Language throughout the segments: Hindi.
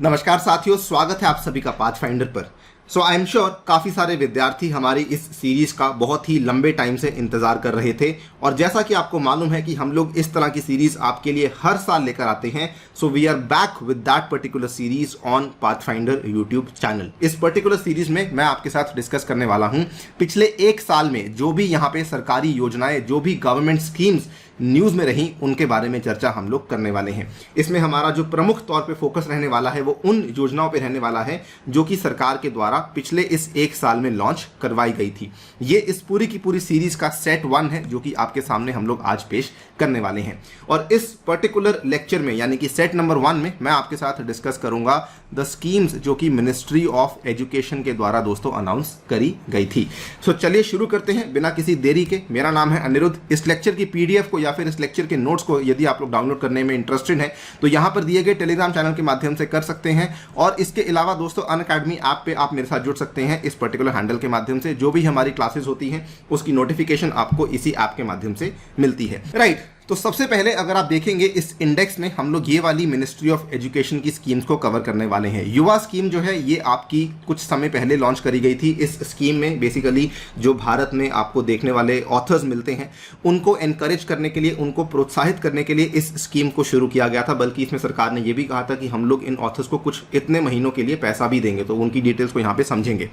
नमस्कार साथियों, स्वागत है आप सभी का पाथफाइंडर पर। सो आई एम श्योर काफ़ी सारे विद्यार्थी हमारी इस सीरीज़ का बहुत ही लंबे टाइम से इंतज़ार कर रहे थे और जैसा कि आपको मालूम है कि हम लोग इस तरह की सीरीज़ आपके लिए हर साल लेकर आते हैं। So we are back with that particular series on Pathfinder YouTube channel. इस पर्टिकुलर सीरीज़ में मैं आपके साथ डिस्कस करने वाला हूँ पिछले एक साल में जो भी यहाँ पे सरकारी योजनाएं, जो भी गवर्नमेंट स्कीम्स न्यूज़ में रही, उनके बारे में चर्चा हम लोग करने वाले हैं। इसमें हमारा जो प्रमुख तौर पे फोकस रहने वाला है वो उन योजनाओं पे रहने वाला है जो कि सरकार के द्वारा पिछले इस एक साल में लॉन्च करवाई गई थी। ये इस पूरी की पूरी सीरीज का सेट 1 है जो कि आपके सामने हम लोग आज पेश करने वाले हैं। और इस पर्टिकुलर लेक्चर में यानी कि सेट नंबर 1 में मैं आपके साथ डिस्कस करूंगा द स्कीम्स जो कि मिनिस्ट्री ऑफ एजुकेशन के द्वारा दोस्तों अनाउंस करी गई थी। सो चलिए शुरू करते हैं बिना किसी देरी के। मेरा नाम है अनिरुद्ध। इस लेक्चर की पीडीएफ को या फिर इस लेक्चर के नोट्स को यदि आप लोग डाउनलोड करने में इंटरेस्टेड हैं तो यहां पर दिए गए टेलीग्राम चैनल के माध्यम से कर सकते हैं। और इसके अलावा दोस्तों अनअकैडमी ऐप पे आप मेरे साथ जुड़ सकते हैं इस पर्टिकुलर हैंडल के माध्यम से। जो भी हमारी क्लासेस होती हैं उसकी नोटिफिकेशन आपको इसी ऐप के माध्यम से मिलती है। राइट, तो सबसे पहले अगर आप देखेंगे इस इंडेक्स में हम लोग ये वाली मिनिस्ट्री ऑफ एजुकेशन की स्कीम्स को कवर करने वाले हैं। युवा स्कीम जो है ये आपकी कुछ समय पहले लॉन्च करी गई थी। इस स्कीम में बेसिकली जो भारत में आपको देखने वाले ऑथर्स मिलते हैं उनको एनकरेज करने के लिए, उनको प्रोत्साहित करने के लिए इस स्कीम को शुरू किया गया था। बल्कि इसमें सरकार ने यह भी कहा था कि हम लोग इन ऑथर्स को कुछ इतने महीनों के लिए पैसा भी देंगे, तो उनकी डिटेल्स को यहाँ पे समझेंगे।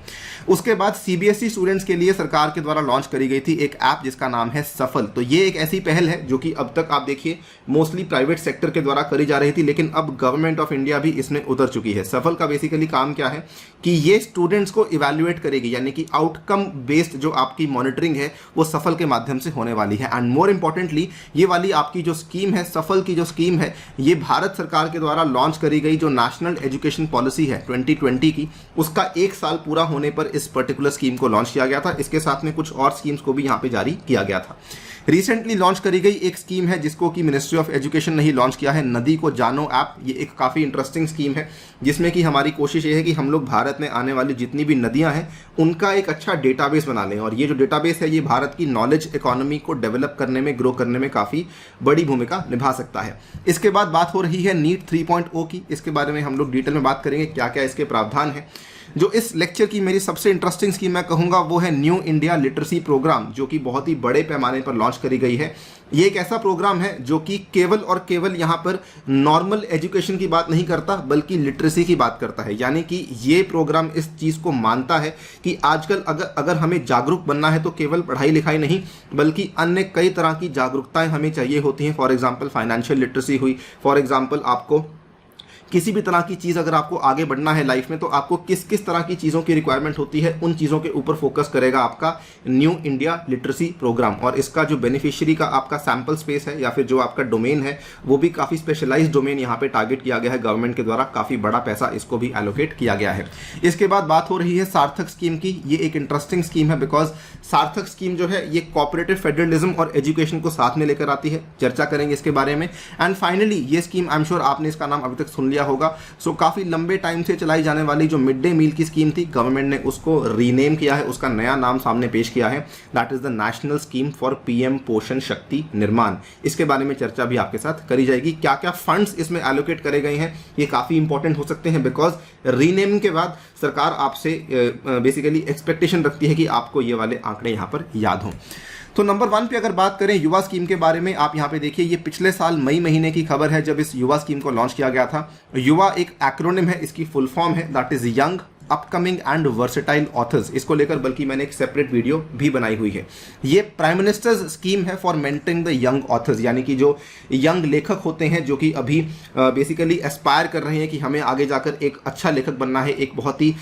उसके बाद सीबीएसई स्टूडेंट्स के लिए सरकार के द्वारा लॉन्च करी गई थी एक ऐप जिसका नाम है सफल। तो ये एक ऐसी पहल है जो कि अब तक आप देखिए मोस्टली प्राइवेट सेक्टर के द्वारा करी जा रही थी, लेकिन अब गवर्नमेंट ऑफ इंडिया भी इसमें उतर चुकी है। सफल का बेसिकली काम क्या है कि ये स्टूडेंट्स को इवैल्यूएट करेगी, यानी कि आउटकम बेस्ड जो आपकी मॉनिटरिंग है वो सफल के माध्यम से होने वाली है। एंड मोर इंपॉर्टेंटली ये वाली आपकी जो स्कीम है, सफल की जो स्कीम है, ये भारत सरकार के द्वारा लॉन्च करी गई जो नेशनल एजुकेशन पॉलिसी है 2020 की, उसका एक साल पूरा होने पर इस पर्टिकुलर स्कीम को लॉन्च किया गया था। इसके साथ में कुछ और स्कीम्स को भी यहाँ पे जारी किया गया था। रिसेंटली लॉन्च करी गई एक स्कीम है जिसको कि मिनिस्ट्री ऑफ एजुकेशन ने ही लॉन्च किया है, नदी को जानो ऐप। ये एक काफ़ी इंटरेस्टिंग स्कीम है जिसमें कि हमारी कोशिश ये है कि हम लोग भारत में आने वाली जितनी भी नदियां हैं उनका एक अच्छा डेटाबेस बना लें। और ये जो डेटाबेस है ये भारत की नॉलेज इकोनॉमी को डेवलप करने में, ग्रो करने में काफ़ी बड़ी भूमिका निभा सकता है। इसके बाद बात हो रही है नीट 3.0 की। इसके बारे में हम लोग डिटेल में बात करेंगे क्या क्या इसके प्रावधान है। जो इस लेक्चर की मेरी सबसे इंटरेस्टिंग स्कीम मैं कहूँगा वो है न्यू इंडिया लिटरेसी प्रोग्राम, जो कि बहुत ही बड़े पैमाने पर लॉन्च करी गई है। ये एक ऐसा प्रोग्राम है जो कि केवल और केवल यहाँ पर नॉर्मल एजुकेशन की बात नहीं करता बल्कि लिटरेसी की बात करता है। यानी कि ये प्रोग्राम इस चीज़ को मानता है कि आजकल अगर हमें जागरूक बनना है तो केवल पढ़ाई लिखाई नहीं बल्कि अन्य कई तरह की जागरूकताएं हमें चाहिए होती हैं। फॉर एग्जाम्पल फाइनेंशियल लिटरेसी हुई, फॉर एग्जाम्पल आपको किसी भी तरह की चीज़ अगर आपको आगे बढ़ना है लाइफ में तो आपको किस किस तरह की चीज़ों की रिक्वायरमेंट होती है, उन चीज़ों के ऊपर फोकस करेगा आपका न्यू इंडिया लिटरेसी प्रोग्राम। और इसका जो बेनिफिशियरी का आपका सैम्पल स्पेस है या फिर जो आपका डोमेन है वो भी काफ़ी स्पेशलाइज्ड डोमेन यहाँ पे टारगेट किया गया है गवर्नमेंट के द्वारा। काफ़ी बड़ा पैसा इसको भी एलोकेट किया गया है। इसके बाद बात हो रही है सार्थक स्कीम की। ये एक इंटरेस्टिंग स्कीम है बिकॉज सार्थक स्कीम जो है ये कोऑपरेटिव फेडरलिज्म और एजुकेशन को साथ में लेकर आती है। चर्चा करेंगे इसके बारे में। एंड फाइनली ये स्कीम, आई एम श्योर आपने इसका नाम अभी तक सुन लिया होगा। सो काफ़ी लंबे टाइम से चलाई जाने वाली जो मिड डे मील की स्कीम थी, गवर्नमेंट ने उसको रीनेम किया है, उसका नया नाम सामने पेश किया है। That is the national scheme for PM पोषण शक्ति निर्माण। इसके बारे में चर्चा भी आपके साथ करी जाएगी। क्या क्या फंड्स इसमें एलोकेट करे गए हैं ये काफ़ी इंपॉर्टेंट हो सकते हैं बिकॉज रीनेमिंग के बाद सरकार आपसे बेसिकली एक्सपेक्टेशन रखती है कि आपको ये वाले आंकड़े यहाँ पर याद हों। तो नंबर 1 पे अगर बात करें युवा स्कीम के बारे में, आप यहाँ पे देखिए ये पिछले साल मई महीने की खबर है जब इस युवा स्कीम को लॉन्च किया गया था। युवा एक एक्रोनिम है, इसकी फुल फॉर्म है that is young upcoming and versatile authors. इसको लेकर बल्कि मैंने एक सेपरेट वीडियो भी बनाई हुई है। ये प्राइम मिनिस्टर्स स्कीम है for mentoring the young authors, यानी कि जो यंग लेखक होते हैं जो कि अभी बेसिकली एस्पायर कर रहे हैं कि हमें आगे जाकर एक अच्छा लेखक बनना है, एक बहुत ही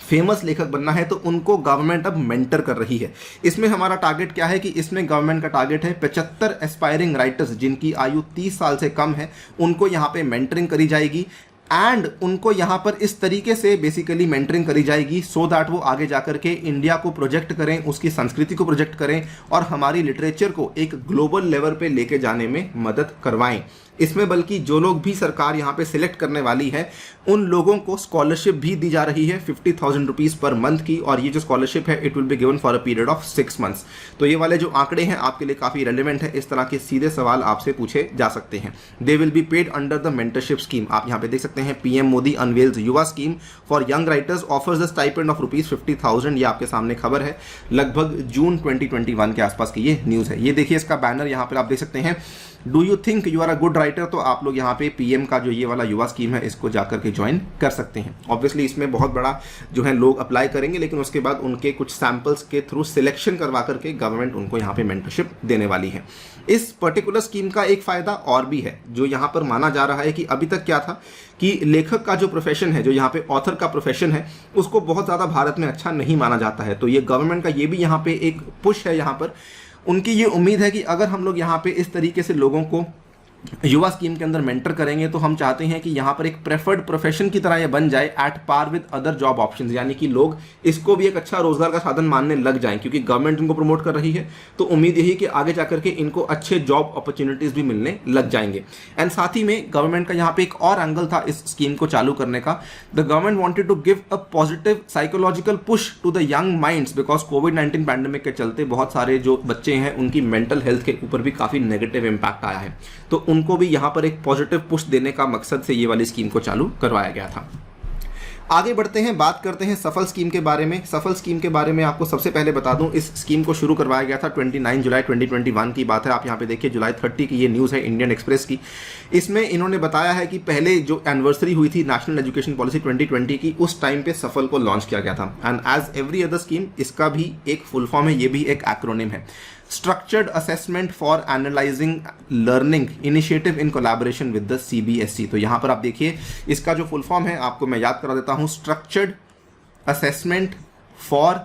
फेमस लेखक बनना है, तो उनको गवर्नमेंट अब मेंटर कर रही है। इसमें हमारा टारगेट क्या है कि इसमें गवर्नमेंट का टारगेट है 75 एस्पायरिंग राइटर्स जिनकी आयु 30 साल से कम है, उनको यहाँ पे मेंटरिंग करी जाएगी। एंड उनको यहाँ पर इस तरीके से बेसिकली मेंटरिंग करी जाएगी सो दैट वो आगे जाकर के इंडिया को प्रोजेक्ट करें, उसकी संस्कृति को प्रोजेक्ट करें और हमारी लिटरेचर को एक ग्लोबल लेवल पे लेके जाने में मदद करवाएं। इसमें बल्कि जो लोग भी सरकार यहाँ पे सिलेक्ट करने वाली है उन लोगों को स्कॉलरशिप भी दी जा रही है 50,000 रुपीज़ पर मंथ की, और ये जो स्कॉलरशिप है it will be given for a period of 6 months. तो ये वाले जो आंकड़े हैं आपके लिए काफ़ी रेलिवेंट है, इस तरह के सीधे सवाल आपसे पूछे जा सकते हैं। They will be paid under the mentorship scheme. आप यहाँ पे देख सकते हैं पीएम मोदी अनवेल्स युवा scheme for young writers offers the stipend of ₹50,000। ये आपके सामने खबर है, लगभग जून 2021 के आसपास की ये न्यूज़ है। ये देखिए इसका बैनर यहाँ पर आप देख सकते हैं, do you think you are a good writer. तो आप लोग यहाँ पे पीएम का जो ये वाला युवा स्कीम है इसको जाकर के ज्वाइन कर सकते हैं। ऑब्वियसली इसमें बहुत बड़ा जो है लोग अप्लाई करेंगे, लेकिन उसके बाद उनके कुछ सैंपल्स के थ्रू सिलेक्शन करवा करके गवर्नमेंट उनको यहाँ पे मेंटरशिप देने वाली है। इस पर्टिकुलर स्कीम का एक फायदा और भी है जो यहाँ पर माना जा रहा है कि अभी तक क्या था कि लेखक का जो प्रोफेशन है, जो यहाँ पे ऑथर का प्रोफेशन है, उसको बहुत ज़्यादा भारत में अच्छा नहीं माना जाता है। तो ये गवर्नमेंट का ये भी यहाँ पे एक पुश है। यहाँ पर उनकी ये उम्मीद है कि अगर हम लोग यहाँ पे इस तरीके से लोगों को युवा स्कीम के अंदर मेंटर करेंगे तो हम चाहते हैं कि यहाँ पर एक प्रेफर्ड प्रोफेशन की तरह ये बन जाए at par with other job options, यानी कि लोग इसको भी एक अच्छा रोजगार का साधन मानने लग जाएं, क्योंकि गवर्नमेंट इनको प्रमोट कर रही है। तो उम्मीद यही कि आगे जाकर के इनको अच्छे जॉब अपॉर्चुनिटीज भी मिलने लग जाएंगे। एंड साथ ही में गवर्नमेंट का यहाँ पे एक और एंगल था इस स्कीम को चालू करने का। The government wanted to give a positive psychological push to the young minds, because कोविड-19 पैंडेमिक के चलते बहुत सारे जो बच्चे हैं उनकी मेंटल हेल्थ के ऊपर भी काफी नेगेटिव इंपैक्ट आया है। तो उनको भी यहाँ पर एक पॉजिटिव पुश देने का मकसद से ये वाली स्कीम को चालू करवाया गया था। आगे बढ़ते हैं, बात करते हैं सफल स्कीम के बारे में। सफल स्कीम के बारे में आपको सबसे पहले बता दूं, इस स्कीम को शुरू करवाया गया था 29 जुलाई 2021 की बात है। आप यहाँ पे देखिए जुलाई 30 की ये न्यूज़ है इंडियन एक्सप्रेस की। इसमें इन्होंने बताया है कि पहले जो एनिवर्सरी हुई थी नेशनल एजुकेशन पॉलिसी 2020 की, उस टाइम पे सफल को लॉन्च किया गया था। And as every other scheme इसका भी एक फुल फॉर्म है, ये भी एक एक्रोनिम है, structured assessment for analysing learning initiative in collaboration with the CBSE. तो यहाँ पर आप देखिए इसका जो फुल फॉर्म है आपको मैं याद करा देता हूँ, स्ट्रक्चर्ड असेसमेंट फॉर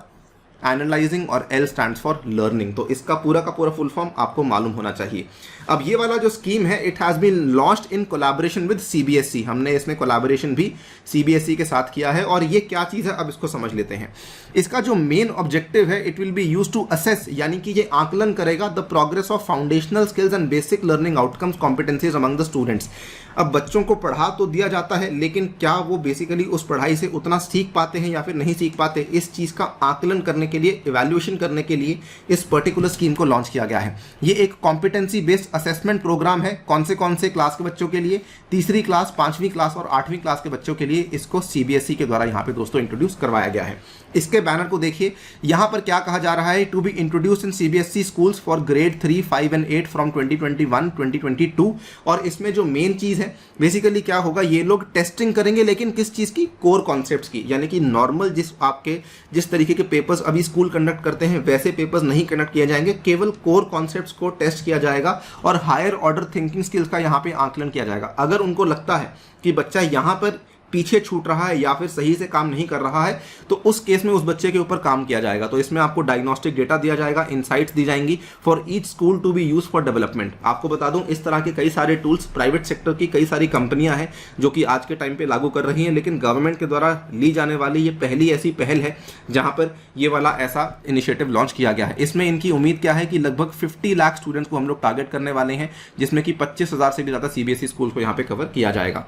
एनालाइजिंग, और एल स्टैंड्स फॉर लर्निंग। तो इसका पूरा का पूरा फुल फॉर्म आपको मालूम होना चाहिए। अब ये वाला जो स्कीम है it has been launched in collaboration with CBSE. हमने इसमें कोलैबोरेशन भी सीबीएसई के साथ किया है। और ये क्या चीज़ है अब इसको समझ लेते हैं। इसका जो मेन ऑब्जेक्टिव है it will be use to assess, यानी कि ये आकलन करेगा the progress of foundational skills and basic learning outcomes competencies among the students. अब बच्चों को पढ़ा तो दिया जाता है, लेकिन क्या वो बेसिकली उस पढ़ाई से उतना सीख पाते हैं या फिर नहीं सीख पाते, इस चीज़ का आकलन करने के लिए, इवैल्यूएशन करने के लिए इस पर्टिकुलर स्कीम को लॉन्च किया गया है। ये एक कॉम्पिटेंसी बेस्ड असेसमेंट प्रोग्राम है। कौन से क्लास के बच्चों के लिए, तीसरी क्लास, 5वीं क्लास और 8वीं क्लास के बच्चों के लिए इसको सीबीएसई के द्वारा यहाँ पे दोस्तों इंट्रोड्यूस करवाया गया है। इसके बैनर को देखिए, यहाँ पर क्या कहा जा रहा है, to be introduce in CBSE schools for grade 3, 5 and 8 from 2021-2022। और इसमें जो मेन चीज़ है बेसिकली क्या होगा, ये लोग टेस्टिंग करेंगे, लेकिन किस चीज़ की, कोर कॉन्सेप्ट्स की, यानी कि नॉर्मल जिस तरीके के पेपर्स अभी स्कूल कंडक्ट करते हैं वैसे पेपर्स नहीं कंडक्ट किए जाएंगे, केवल कोर कॉन्सेप्ट्स को टेस्ट किया जाएगा और हायर ऑर्डर थिंकिंग स्किल्स का यहाँ पे आकलन किया जाएगा। अगर उनको लगता है कि बच्चा यहाँ पर पीछे छूट रहा है या फिर सही से काम नहीं कर रहा है तो उस केस में उस बच्चे के ऊपर काम किया जाएगा। तो इसमें आपको डायग्नोस्टिक डेटा दिया जाएगा, इनसाइट्स दी जाएंगी for each school to be use for development. आपको बता दूं इस तरह के कई सारे टूल्स प्राइवेट सेक्टर की कई सारी कंपनियां हैं जो कि आज के टाइम पे लागू कर रही हैं, लेकिन गवर्नमेंट के द्वारा ली जाने वाली ये पहली ऐसी पहल है जहां पर ये वाला ऐसा इनिशिएटिव लॉन्च किया गया है। इसमें इनकी उम्मीद क्या है कि लगभग 50 लाख स्टूडेंट्स को हम लोग टारगेट करने वाले हैं, जिसमें कि 25,000 से भी ज़्यादा सीबीएसई स्कूल को यहाँ पे कवर किया जाएगा।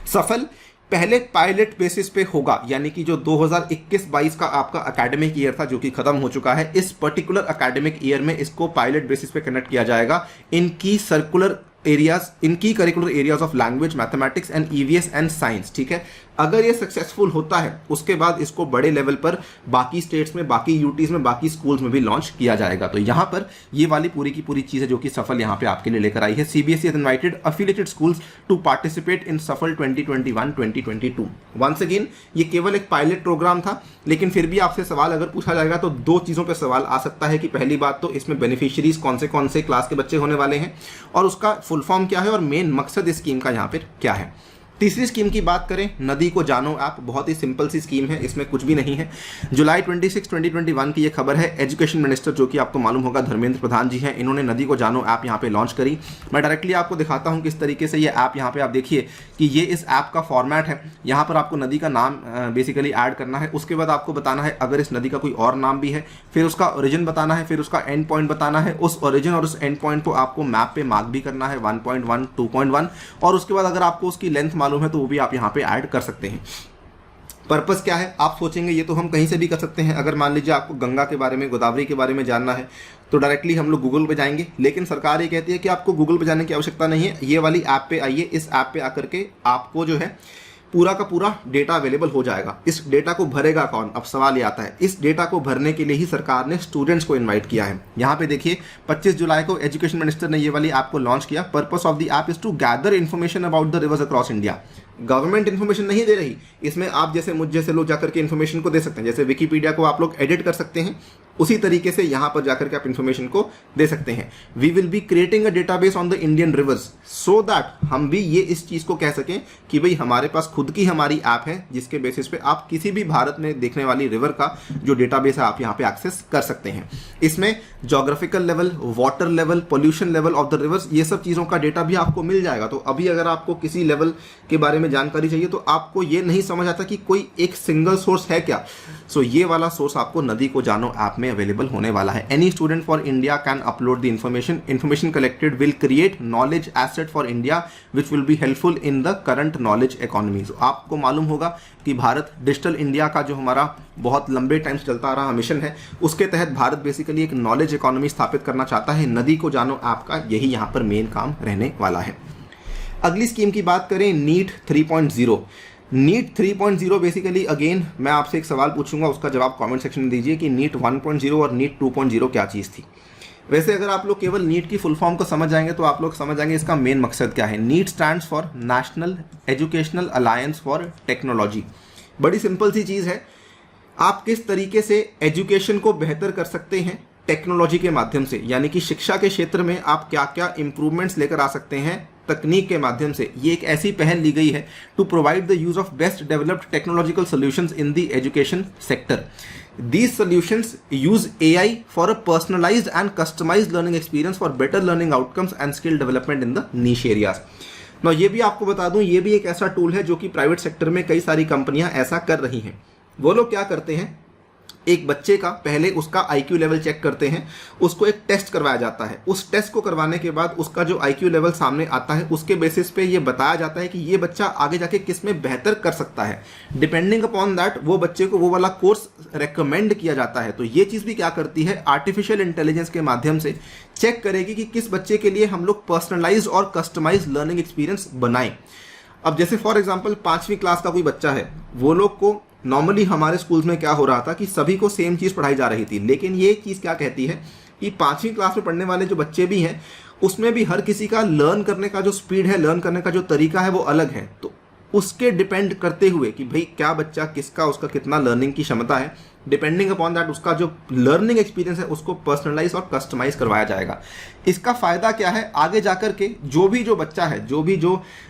सफल पहले पायलट बेसिस पे होगा, यानी कि जो 2021-22 का आपका एकेडमिक ईयर था जो कि खत्म हो चुका है, इस पर्टिकुलर एकेडमिक ईयर में इसको पायलट बेसिस पे कनेक्ट किया जाएगा इनकी curricular areas of language, mathematics and EVS and science. ठीक है, अगर ये सक्सेसफुल होता है उसके बाद इसको बड़े लेवल पर बाकी स्टेट्स में, बाकी यूटीज में, बाकी स्कूल्स में भी लॉन्च किया जाएगा। तो यहाँ पर ये वाली पूरी की पूरी चीज़ है जो कि सफल यहाँ पे आपके लिए लेकर आई है। CBSE has invited affiliated schools to participate in SAFAL 2021-2022। Once again ये केवल एक पायलट प्रोग्राम था, लेकिन फिर भी आपसे सवाल अगर पूछा जाएगा तो दो चीज़ों पर सवाल आ सकता है कि पहली बात तो इसमें बेनिफिशियरीज कौन से क्लास के बच्चे होने वाले हैं और उसका फुल फॉर्म क्या है और मेन मकसद इस स्कीम का यहाँ पर क्या है। तीसरी स्कीम की बात करें, नदी को जानो ऐप, बहुत ही सिंपल सी स्कीम है, इसमें कुछ भी नहीं है। जुलाई 26, 2021 की ये खबर है। एजुकेशन मिनिस्टर जो कि आपको मालूम होगा धर्मेंद्र प्रधान जी हैं, इन्होंने नदी को जानो ऐप यहाँ पे लॉन्च करी। मैं डायरेक्टली आपको दिखाता हूँ किस तरीके से ये ऐप, यहाँ पे आप देखिए कि ये इस ऐप का फॉर्मेट है। यहाँ पर आपको नदी का नाम बेसिकली ऐड करना है, उसके बाद आपको बताना है अगर इस नदी का कोई और नाम भी है, फिर उसका ओरिजिन बताना है, फिर उसका एंड पॉइंट बताना है, उस ओरिजिन और उस एंड पॉइंट को आपको मैप पे मार्क भी करना है 1.1, 2.1, और उसके बाद अगर आपको उसकी लेंथ मालूम है तो वो भी आप यहाँ पे ऐड कर सकते हैं। पर्पस क्या है आप सोचेंगे, ये तो हम कहीं से भी कर सकते हैं। अगर मान लीजिए आपको गंगा के बारे में, गोदावरी के बारे में जानना है तो डायरेक्टली हम लोग गूगल पे जाएंगे, लेकिन सरकार ये कहती है कि आपको गूगल पे जाने की आवश्यकता नहीं है। ये वाली ऐप पे आइए, इस ऐप पे आकर के आपको जो है पूरा का पूरा डेटा अवेलेबल हो जाएगा। इस डेटा को भरेगा कौन? अब सवाल ये आता है, इस डेटा को भरने के लिए ही सरकार ने स्टूडेंट्स को इनवाइट किया है। यहाँ पे देखिए 25 जुलाई को एजुकेशन मिनिस्टर ने ये वाली ऐप को लॉन्च किया। Purpose of the app is to gather information about the rivers across India. Government information नहीं दे रही, इसमें आप जैसे मुझ जैसे लोग जाकर के इन्फॉर्मेशन को दे सकते हैं। जैसे विकीपीडिया को आप लोग एडिट कर सकते हैं, उसी तरीके से यहाँ पर जाकर के आप इन्फॉर्मेशन को दे सकते हैं। We will be creating a database on the Indian rivers so that हम भी ये इस चीज़ को कह सकें कि भाई हमारे पास खुद की हमारी ऐप है, जिसके बेसिस पे आप किसी भी भारत में देखने वाली रिवर का जो डेटाबेस है आप यहाँ पे एक्सेस कर सकते हैं। इसमें geographical level, water level, pollution level of the reverse, ये सब चीज़ों का डेटा भी आपको मिल जाएगा। तो अभी अगर आपको किसी लेवल के बारे में जानकारी चाहिए तो आपको ये नहीं समझ आता कि कोई एक सिंगल सोर्स है क्या, सो ये वाला सोर्स आपको नदी को जानो ऐप में अवेलेबल होने वाला है। Any student for India can upload the information collected will create knowledge asset for India which will be helpful in the current knowledge economy. आपको मालूम होगा कि भारत डिजिटल इंडिया का जो हमारा बहुत लंबे टाइम से चलता आ रहा मिशन है, उसके तहत भारत बेसिकली एक नॉलेज इकोनॉमी स्थापित करना चाहता है। नदी को जानो ऐप का यही यहाँ पर मेन काम रहने वाला है। अगली स्कीम की बात करें, नीट 3.0। नीट 3.0 बेसिकली अगेन मैं आपसे एक सवाल पूछूंगा, उसका जवाब कमेंट सेक्शन में दीजिए कि नीट 1.0 और नीट 2.0 क्या चीज़ थी। वैसे अगर आप लोग केवल नीट की फुल फॉर्म को समझ जाएंगे तो आप लोग समझ जाएंगे इसका मेन मकसद क्या है। NEAT stands for national educational alliance for technology. बड़ी सिंपल सी चीज़ है, आप किस तरीके से एजुकेशन को बेहतर कर सकते हैं टेक्नोलॉजी के माध्यम से, यानी कि शिक्षा के क्षेत्र में आप क्या क्या इंप्रूवमेंट्स लेकर आ सकते हैं तकनीक के माध्यम से। ये एक ऐसी पहल ली गई है to provide the use of best developed technological solutions in the education sector. These solutions use AI for a personalized and customized learning experience for better learning outcomes and skill development in the niche areas. Now ये भी आपको बता दूं, ये भी एक ऐसा टूल है जो कि प्राइवेट सेक्टर में कई सारी कंपनियां ऐसा कर रही हैं। वो लोग क्या करते हैं, एक बच्चे का पहले उसका IQ लेवल चेक करते हैं, उसको एक टेस्ट करवाया जाता है। उस टेस्ट को करवाने के बाद उसका जो IQ लेवल सामने आता है, उसके बेसिस पे ये बताया जाता है कि ये बच्चा आगे जाके किस में बेहतर कर सकता है। डिपेंडिंग अपॉन दैट वो बच्चे को वो वाला कोर्स रेकमेंड किया जाता है। तो ये चीज़ भी क्या करती है, आर्टिफिशियल इंटेलिजेंस के माध्यम से चेक करेगी कि किस बच्चे के लिए हम लोग पर्सनलाइज और कस्टमाइज लर्निंग एक्सपीरियंस बनाएं। अब जैसे फॉर एग्जाम्पल 5वीं क्लास का कोई बच्चा है, वो लोग को नॉर्मली हमारे स्कूल्स में क्या हो रहा था कि सभी को सेम चीज़ पढ़ाई जा रही थी, लेकिन ये चीज़ क्या कहती है कि 5वीं क्लास में पढ़ने वाले जो बच्चे भी हैं उसमें भी हर किसी का लर्न करने का जो स्पीड है, लर्न करने का जो तरीका है वो अलग है। तो उसके डिपेंड करते हुए कि भाई क्या बच्चा किसका, उसका कितना लर्निंग की क्षमता है, डिपेंडिंग अपॉन दैट उसका जो लर्निंग एक्सपीरियंस है उसको पर्सनलाइज और कस्टमाइज करवाया जाएगा। इसका फ़ायदा क्या है, आगे जाकर के जो बच्चा है, जो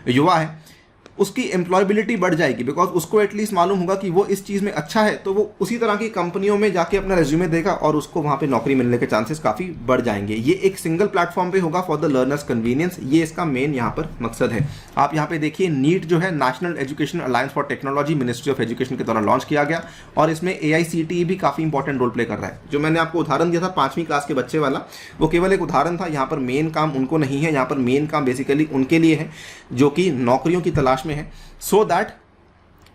युवा है, उसकी एम्प्लॉयबिलिटी बढ़ जाएगी, बिकॉज उसको एटलीस्ट मालूम होगा कि वो इस चीज़ में अच्छा है, तो वो उसी तरह की कंपनियों में जाके अपना रेज्यूमे देगा और उसको वहाँ पे नौकरी मिलने के चांसेस काफ़ी बढ़ जाएंगे। ये एक सिंगल प्लेटफॉर्म पे होगा फॉर द लर्नर्स कन्वीनियंस, ये इसका मेन यहाँ पर मकसद है। आप यहाँ पे देखिए, नीट जो है national education alliance for technology, ministry of education के द्वारा लॉन्च किया गया और इसमें AICTE भी काफ़ी इंपॉर्टेंट रोल प्ले कर रहा है। जो मैंने आपको उदाहरण दिया था 5वीं क्लास के बच्चे वाला, वो केवल एक उदाहरण था। यहाँ पर मेन काम उनको नहीं है, यहाँ पर मेन काम बेसिकली उनके लिए है जो कि नौकरियों की तलाश में है, सो दैट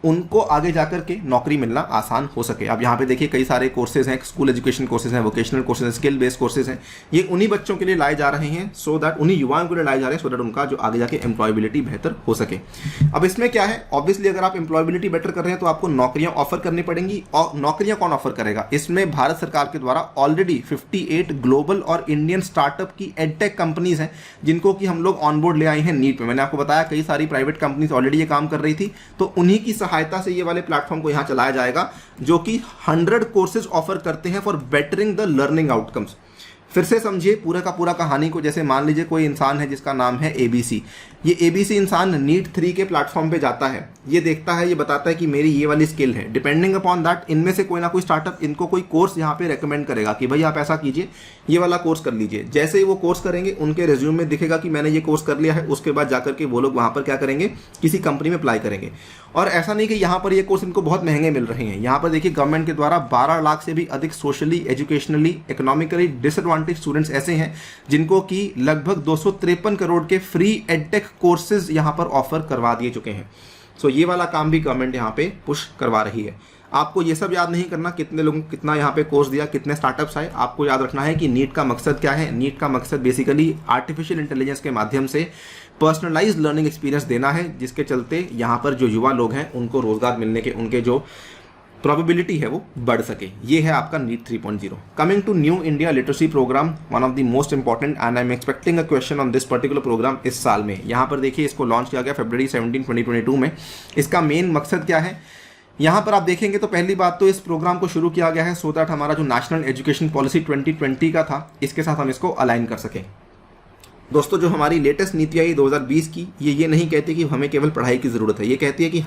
उनको आगे जाकर के नौकरी मिलना आसान हो सके। अब यहाँ पे देखिए कई सारे कोर्सेज हैं, स्कूल एजुकेशन कोर्सेज हैं, वोकेशनल कोर्सेज हैं, स्किल बेस्ड कोर्सेज हैं। ये उन्हीं बच्चों के लिए लाए जा रहे हैं, सो दैट उन्हीं युवाओं के लिए लाए जा रहे हैं, सो दैट उनका जो आगे जाके एम्प्लॉयबिलिटी बेहतर हो सके। अब इसमें क्या है, ऑब्वियसली अगर आप एम्प्लॉयबिलिटी बेटर कर रहे हैं तो आपको नौकरियां ऑफर करनी पड़ेंगी। और नौकरियां कौन ऑफर करेगा, इसमें भारत सरकार के द्वारा ऑलरेडी 58 ग्लोबल और इंडियन स्टार्टअप की एडटेक कंपनीज हैं जिनको कि हम लोग ऑनबोर्ड ले आए हैं नीट में। मैंने आपको बताया कई सारी प्राइवेट कंपनीज ऑलरेडी ये काम कर रही थी, तो उन्हीं की सहायता से ये वाले प्लेटफॉर्म को यहां चलाया जाएगा, जो कि 100 कोर्सेज ऑफर करते हैं for bettering the learning outcomes. फिर से समझिए पूरा का पूरा कहानी को। जैसे मान लीजिए कोई इंसान है जिसका नाम है ABC। ये ABC इंसान नीट 3 के प्लेटफॉर्म पे जाता है, ये देखता है, ये बताता है कि मेरी ये वाली स्किल है। डिपेंडिंग अपॉन दैट इनमें से कोई ना कोई स्टार्टअप इनको कोई कोर्स यहाँ पे रेकमेंड करेगा कि भाई आप ऐसा कीजिए, ये वाला कोर्स कर लीजिए। जैसे ही वो कोर्स करेंगे उनके रिज्यूम में दिखेगा कि मैंने ये कोर्स कर लिया है। उसके बाद जाकर के वो लोग वहाँ पर क्या करेंगे, किसी कंपनी में अप्लाई करेंगे। और ऐसा नहीं कि यहाँ पर ये कोर्स इनको बहुत महंगे मिल रहे हैं। यहाँ पर देखिए गवर्नमेंट के द्वारा 12 लाख से भी अधिक socially, educationally, economically disadvantage students ऐसे हैं जिनको कि लगभग 253 करोड़ के फ्री एडटेक कोर्सेज यहाँ पर ऑफर करवा दिए चुके हैं। सो ये वाला काम भी गवर्नमेंट यहाँ पे पुश करवा रही है। आपको ये सब याद नहीं करना कितने लोगों को कितना यहाँ पे कोर्स दिया, कितने स्टार्टअप्स आए। आपको याद रखना है कि नीट का मकसद क्या है। नीट का मकसद बेसिकली आर्टिफिशियल इंटेलिजेंस के माध्यम से पर्सनलाइज्ड लर्निंग एक्सपीरियंस देना है, जिसके चलते यहाँ पर जो युवा लोग हैं उनको रोजगार मिलने के, उनके जो प्रोबेबिलिटी है वो बढ़ सके। ये है आपका NEAT 3.0। Coming to new India literacy programme, one of the most important and I am expecting a question on this particular programme इस साल में। यहाँ पर देखिए इसको लॉन्च किया गया फरवरी 17, 2022 में। इसका मेन मकसद क्या है, यहाँ पर आप देखेंगे तो पहली बात तो इस प्रोग्राम को शुरू किया गया है सो दैट हमारा जो नेशनल एजुकेशन पॉलिसी 2020 का था इसके साथ हम इसको अलाइन कर सकें। दोस्तों जो हमारी लेटेस्ट नीति आई 2020 की, ये नहीं कहती कि हमें केवल पढ़ाई की ज़रूरत है। ये कहती है कि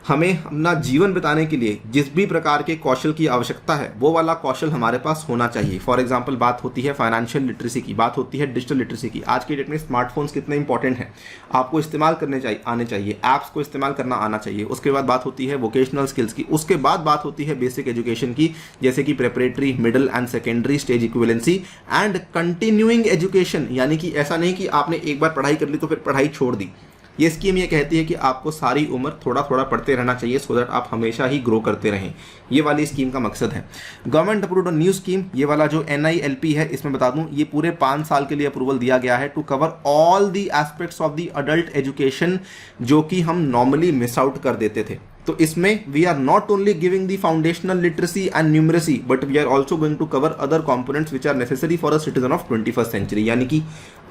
हमें अपना जीवन बिताने के लिए जिस भी प्रकार के कौशल की आवश्यकता है वो वाला कौशल हमारे पास होना चाहिए। फॉर एग्जांपल बात होती है फाइनेंशियल लिटरेसी की, बात होती है डिजिटल लिटरेसी की। आज की डेट में स्मार्टफोन्स कितने इंपॉर्टेंट हैं, आपको इस्तेमाल करने आने चाहिए, ऐप्स को इस्तेमाल करना आना चाहिए। उसके बाद बात होती है वोकेशनल स्किल्स की। उसके बाद बात होती है बेसिक एजुकेशन की, जैसे कि preparatory, middle and secondary stage equivalency and continuing education. यानी कि ऐसा नहीं कि आपने एक बार पढ़ाई कर ली तो फिर पढ़ाई छोड़ दी। ये स्कीम ये कहती है कि आपको सारी उम्र थोड़ा थोड़ा पढ़ते रहना चाहिए सो दैट आप हमेशा ही ग्रो करते रहें। ये वाली स्कीम का मकसद है। गवर्नमेंट अप्रूव्ड न्यू स्कीम, ये वाला जो NILP है, इसमें बता दूं ये पूरे 5 साल के लिए अप्रूवल दिया गया है to cover all the aspects of the adult education जो कि हम नॉर्मली मिस आउट कर देते थे। तो इसमें we are not only giving the foundational literacy and numeracy but we are also going to cover other components which are necessary for a citizen of 21st century. यानी कि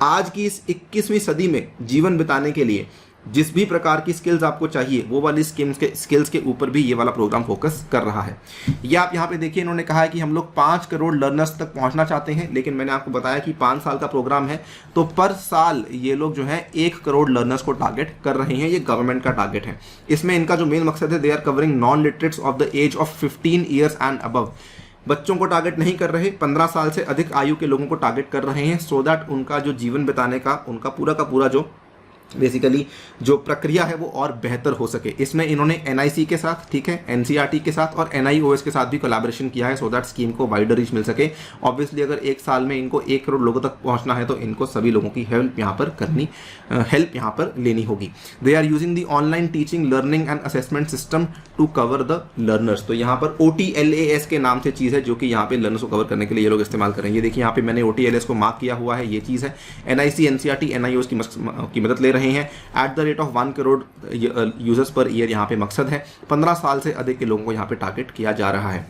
आज की इस 21वीं सदी में जीवन बिताने के लिए जिस भी प्रकार की स्किल्स आपको चाहिए वो वाली स्किल्स के ऊपर भी ये वाला प्रोग्राम फोकस कर रहा है। ये आप यहाँ पे देखिए, इन्होंने कहा है कि हम लोग 5 करोड़ लर्नर्स तक पहुँचना चाहते हैं, लेकिन मैंने आपको बताया कि 5 साल का प्रोग्राम है तो पर साल ये लोग जो है 1 करोड़ लर्नर्स को टारगेट कर रहे हैं। ये गवर्नमेंट का टारगेट है। इसमें इनका जो मेन मकसद है, they are covering non literates of the age of 15 years and above. बच्चों को टारगेट नहीं कर रहे, 15 साल से अधिक आयु के लोगों को टारगेट कर रहे हैं सो दैट उनका जो जीवन बिताने का उनका पूरा का पूरा जो बेसिकली जो प्रक्रिया है वो और बेहतर हो सके। इसमें इन्होंने NIC के साथ, ठीक है, NCERT के साथ और NIOS के साथ भी कोलैबोरेशन किया है सो दैट स्कीम को वाइडर रीच मिल सके। ऑब्वियसली अगर एक साल में इनको 1 करोड़ लोगों तक पहुंचना है तो इनको सभी लोगों की हेल्प यहाँ पर लेनी होगी। They are using the online teaching, learning and assessment system to cover the learners. तो यहाँ पर OTLAS के नाम से चीज़ है जो कि यहाँ पे लर्नर्स को कवर करने के लिए ये लोग इस्तेमाल करेंगे। देखिए यहाँ पे मैंने OTLAS को मार्क किया हुआ है, ये चीज़ है। NIC, NCERT, NIOS की मदद ले रहे हैं at the rate of 1 crore users per year. यहाँ पे मकसद है 15 साल से अधिक के लोगों को यहाँ पे टारगेट किया जा रहा है।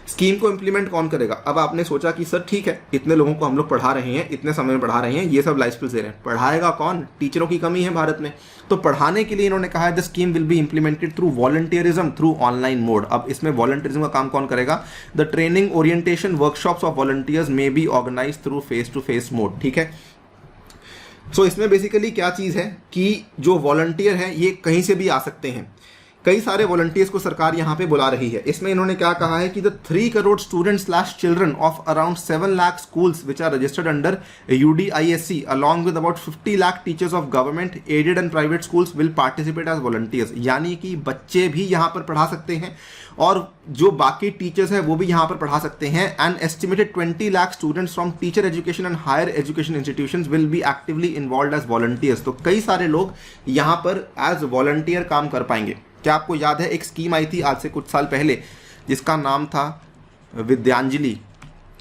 स्कीम को इंप्लीमेंट कौन करेगा? अब आपने सोचा कि सर ठीक है, इतने लोगों को हम लोग पढ़ा रहे हैं, इतने समय में पढ़ा रहे हैं, ये सब लाइफ स्किल्स दे रहे हैं, पढ़ाएगा कौन? टीचरों की कमी है भारत में। तो पढ़ाने के लिए इन्होंने कहा है the scheme will be implemented through volunteerism through online mode. अब इसमें वॉलंटियरिज्म का काम कौन करेगा? The training, orientation, workshops of volunteers may be organise through face to face mode. ठीक है, सो इसमें बेसिकली क्या चीज़ है कि जो वॉलंटियर है ये कहीं से भी आ सकते हैं। कई सारे वॉलंटियर्स को सरकार यहाँ पे बुला रही है। इसमें इन्होंने क्या कहा है कि the 3 crore students / children of around 7 lakh schools which are registered under UDISC along with about 50 lakh teachers of government, aided and private schools will participate as volunteers. यानी कि बच्चे भी यहाँ पर पढ़ा सकते हैं और जो बाकी टीचर्स हैं वो भी यहाँ पर पढ़ा सकते हैं। And estimated 20 lakh students from teacher education and higher education institutions will be actively involve as volunteers. तो कई सारे लोग यहाँ पर एज वॉलंटियर काम कर पाएंगे। क्या आपको याद है एक स्कीम आई थी आज से कुछ साल पहले जिसका नाम था विद्यांजलि?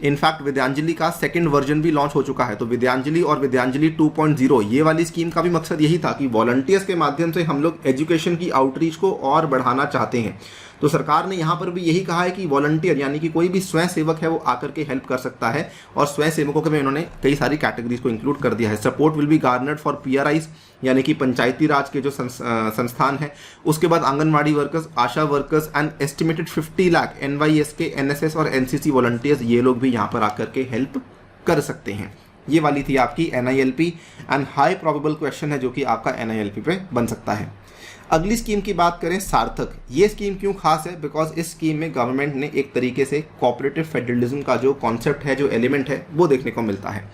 इनफैक्ट विद्यांजलि का 2nd वर्जन भी लॉन्च हो चुका है। तो विद्यांजलि और विद्यांजलि 2.0 ये वाली स्कीम का भी मकसद यही था कि वॉलंटियर्स के माध्यम से हम लोग एजुकेशन की आउटरीच को और बढ़ाना चाहते हैं। तो सरकार ने यहाँ पर भी यही कहा है कि वॉलंटियर यानी कि कोई भी स्वयं सेवक है वो आकर के हेल्प कर सकता है और स्वयं सेवकों के में इन्होंने कई सारी कैटेगरीज को इंक्लूड कर दिया है। Support will be garnered for PRIs यानी कि पंचायती राज के जो संस्थान है, उसके बाद anganwadi workers, Asha workers and estimated 50 lakh NYSK, NSS और NCC वॉलंटियर्स, ये लोग भी यहाँ पर आकर के हेल्प कर सकते हैं। ये वाली थी आपकी NILP and high probable question है जो कि आपका NILP पे बन सकता है। अगली स्कीम की बात करें सार्थक। ये स्कीम क्यों खास है? बिकॉज इस स्कीम में गवर्नमेंट ने एक तरीके से कोऑपरेटिव फेडरलिज्म का जो कॉन्सेप्ट है, जो एलिमेंट है, वो देखने को मिलता है।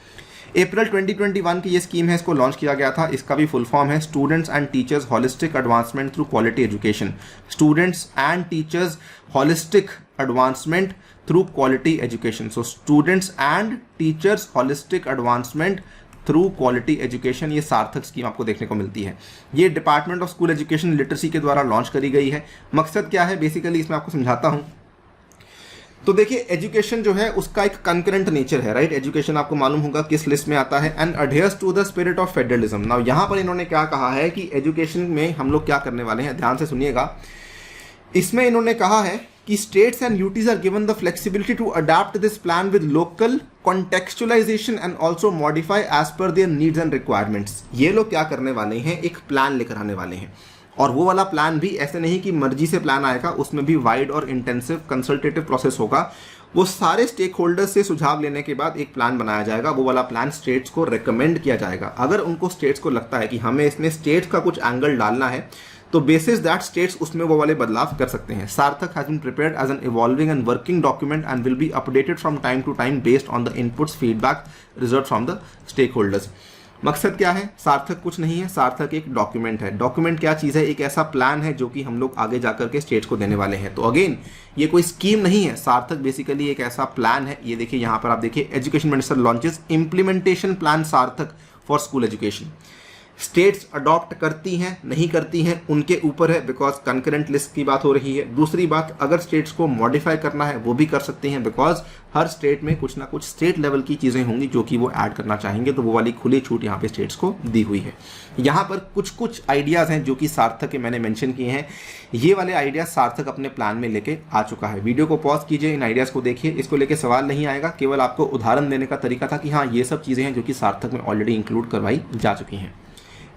अप्रैल 2021 की ये स्कीम है, इसको लॉन्च किया गया था। इसका भी फुल फॉर्म है students and teachers holistic advancement through quality education. Students and teachers holistic advancement through quality education. So students and teachers holistic advancement through quality education, ये सार्थक स्कीम आपको देखने को मिलती है। ये department of school education literacy के द्वारा लॉन्च करी गई है। मकसद क्या है बेसिकली, इसमें आपको समझाता हूं। तो देखिए, एजुकेशन जो है उसका एक कंकरेंट नेचर है, राइट। एजुकेशन आपको मालूम होगा किस लिस्ट में आता है, and adheres to the spirit of federalism. Now यहां पर इन्होंने क्या कहा है कि एजुकेशन में हम लोग क्या करने वाले हैं, ध्यान से सुनिएगा। इसमें इन्होंने कहा है कि states and UTs are given the flexibility to adapt this plan with local contextualization and also modify as per their needs and requirements. ये लोग क्या करने वाले हैं, एक प्लान लेकर आने वाले हैं, और वो वाला प्लान भी ऐसे नहीं कि मर्जी से प्लान आएगा, उसमें भी वाइड और इंटेंसिव कंसल्टेटिव प्रोसेस होगा। वो सारे स्टेक होल्डर्स से सुझाव लेने के बाद एक प्लान बनाया जाएगा। वो वाला प्लान स्टेट्स को रेकमेंड किया जाएगा। अगर उनको स्टेट्स को लगता है कि हमें इसमें स्टेट्स का कुछ एंगल डालना है, तो बेसिस दैट स्टेट्स उसमें वो वाले बदलाव कर सकते हैं। SARTHAQ has been prepared as an evolving and working document and will be updated from time to time based on the inputs, feedback, result from the stakeholders. मकसद क्या है, सार्थक कुछ नहीं है, सार्थक एक डॉक्यूमेंट है। डॉक्यूमेंट क्या चीज़ है, एक ऐसा प्लान है जो कि हम लोग आगे जाकर के स्टेट्स को देने वाले हैं। तो अगेन ये कोई स्कीम नहीं है, सार्थक बेसिकली एक ऐसा प्लान है। ये देखिए यहाँ पर आप देखिए, education minister launches implementation plan Sarthak for school education. States adopt करती हैं नहीं करती हैं उनके ऊपर है, बिकॉज कंकरेंट लिस्ट की बात हो रही है। दूसरी बात, अगर स्टेट्स को मॉडिफाई करना है वो भी कर सकते हैं, बिकॉज हर स्टेट में कुछ ना कुछ स्टेट लेवल की चीज़ें होंगी जो कि वो ऐड करना चाहेंगे, तो वो वाली खुली छूट यहाँ पे स्टेट्स को दी हुई है। यहाँ पर कुछ आइडियाज़ हैं जो कि सार्थक के मैंने मेंशन किए हैं। ये वाले आइडियाज सार्थक अपने प्लान में लेके आ चुका है। वीडियो को पॉज कीजिए, इन आइडियाज़ को देखिए। इसको लेके सवाल नहीं आएगा, केवल आपको उदाहरण देने का तरीका था कि हाँ ये सब चीज़ें हैं जो कि सार्थक में ऑलरेडी इंक्लूड करवाई जा चुकी हैं।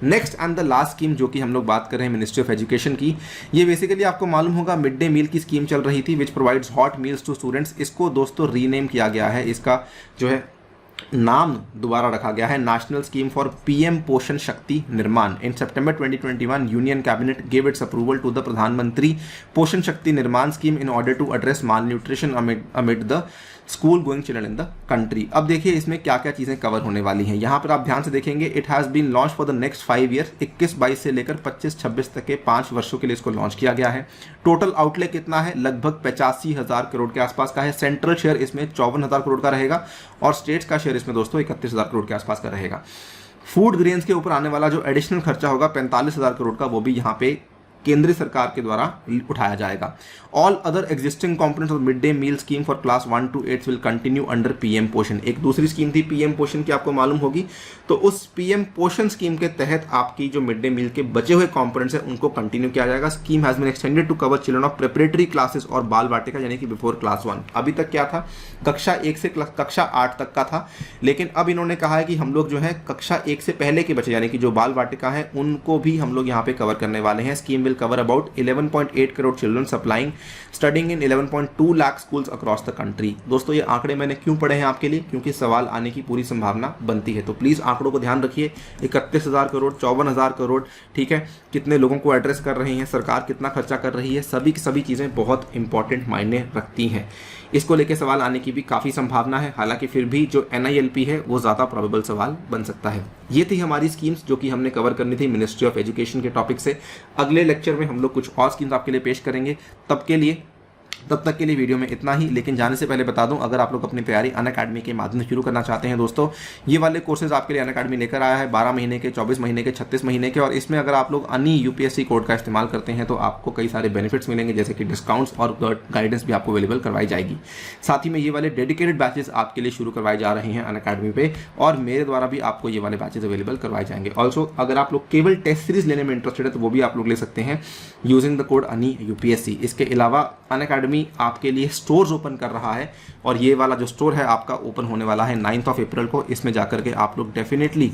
Next and the last scheme जो कि हम लोग बात कर रहे हैं मिनिस्ट्री ऑफ एजुकेशन की, ये बेसिकली आपको मालूम होगा मिड डे मील की स्कीम चल रही थी, which provides hot meals to students. इसको दोस्तों रीनेम किया गया है, इसका जो है नाम दोबारा रखा गया है national scheme for PM Poshan Shakti Nirman. In September 2021 union cabinet gave its approval to the Pradhanmantri Poshan Shakti Nirman scheme in order to address malnutrition amid the school going children in the country. अब देखिए इसमें क्या क्या चीज़ें कवर होने वाली हैं। यहाँ पर आप ध्यान से देखेंगे, it has been launch for the next 5 year. 21-22 से लेकर 25-26 तक के 5 वर्षों के लिए इसको लॉन्च किया गया है। टोटल आउटले कितना है, लगभग 85,000 करोड़ के आसपास का है। सेंट्रल शेयर इसमें 54,000 करोड़ का रहेगा और स्टेट्स का शेयर इसमें दोस्तों 31,000 करोड़ के आसपास का रहेगा। फूड ग्रेन्स के ऊपर आने वाला जो एडिशनल खर्चा होगा 45,000 करोड़ का, वो भी यहाँ पे केंद्रीय सरकार के द्वारा उठाया जाएगा। All other existing components of mid day meal scheme for class 1 to 8 will continue under PM Poshan. एक दूसरी स्कीम थी PM पोषण की, आपको मालूम होगी। तो उस PM पोषण स्कीम के तहत आपकी जो मिड डे मील के बचे हुए कंपोनेंट्स हैं उनको कंटिन्यू किया जाएगा। Scheme has been extended to cover children of preparatory classes और बाल वाटिका, यानी कि बिफोर क्लास 1। अभी तक क्या था, कक्षा 1 से कक्षा 8 तक का था, लेकिन अब इन्होंने कहा है कि हम लोग जो है कक्षा 1 से पहले के बच्चे यानी कि जो बाल वाटिका है उनको भी हम लोग यहाँ पे कवर करने वाले हैं। Scheme will cover about 11.8 crore children supplying studying in 11.2 lakh schools across the country. दोस्तों ये आंकड़े मैंने क्यों पढ़े हैं आपके लिए, क्योंकि सवाल आने की पूरी संभावना बनती है। तो प्लीज़ आंकड़ों को ध्यान रखिए। 31,000 करोड़, 54,000 करोड़, ठीक है, कितने लोगों को एड्रेस कर रही हैं, सरकार कितना खर्चा कर रही है, सभी की सभी चीज़ें बहुत इंपॉर्टेंट मायने रखती हैं। इसको लेके सवाल आने की भी काफ़ी संभावना है, हालांकि फिर भी जो NILP है वो ज़्यादा प्रोबेबल सवाल बन सकता है। ये थी हमारी स्कीम्स जो कि हमने कवर करनी थी मिनिस्ट्री ऑफ एजुकेशन के टॉपिक से। अगले लेक्चर में हम लोग कुछ और स्कीम्स आपके लिए पेश करेंगे। तब तक के लिए वीडियो में इतना ही। लेकिन जाने से पहले बता दूं, अगर आप लोग अपनी तैयारी अनअकैडमी के माध्यम से शुरू करना चाहते हैं दोस्तों, ये वाले कोर्सेज आपके लिए अनअकैडमी लेकर आया है 12 महीने के, 24 महीने के, 36 महीने के। और इसमें अगर आप लोग अन्य UPSC कोड का इस्तेमाल करते हैं तो आपको कई सारे बेनिफिट्स मिलेंगे, जैसे कि डिस्काउंट्स और गाइडेंस भी आपको अवेलेबल करवाई जाएगी। साथ ही में ये वाले डेडिकेटेड बैचेस आपके लिए शुरू करवाए जा रहे हैं अनअकैडमी पे, और मेरे द्वारा भी आपको ये वाले बैचेस अवेलेबल करवाए जाएंगे। ऑल्सो अगर आप लोग केवल टेस्ट सीरीज लेने में इंटरेस्टेड है तो वो भी आप लोग ले सकते हैं using the code ANI UPSC। इसके अलावा अनअकैडमी आपके लिए स्टोर्स ओपन कर रहा है, और ये वाला जो स्टोर है आपका ओपन होने वाला है 9 अप्रैल को। इसमें जाकर के आप लोग डेफिनेटली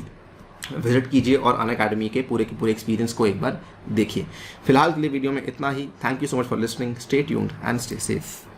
विजिट कीजिए और अनअकैडमी के पूरे एक्सपीरियंस को एक बार देखिए। फिलहाल के लिए वीडियो में इतना ही। Thank you so much for listening. Stay tuned and stay safe.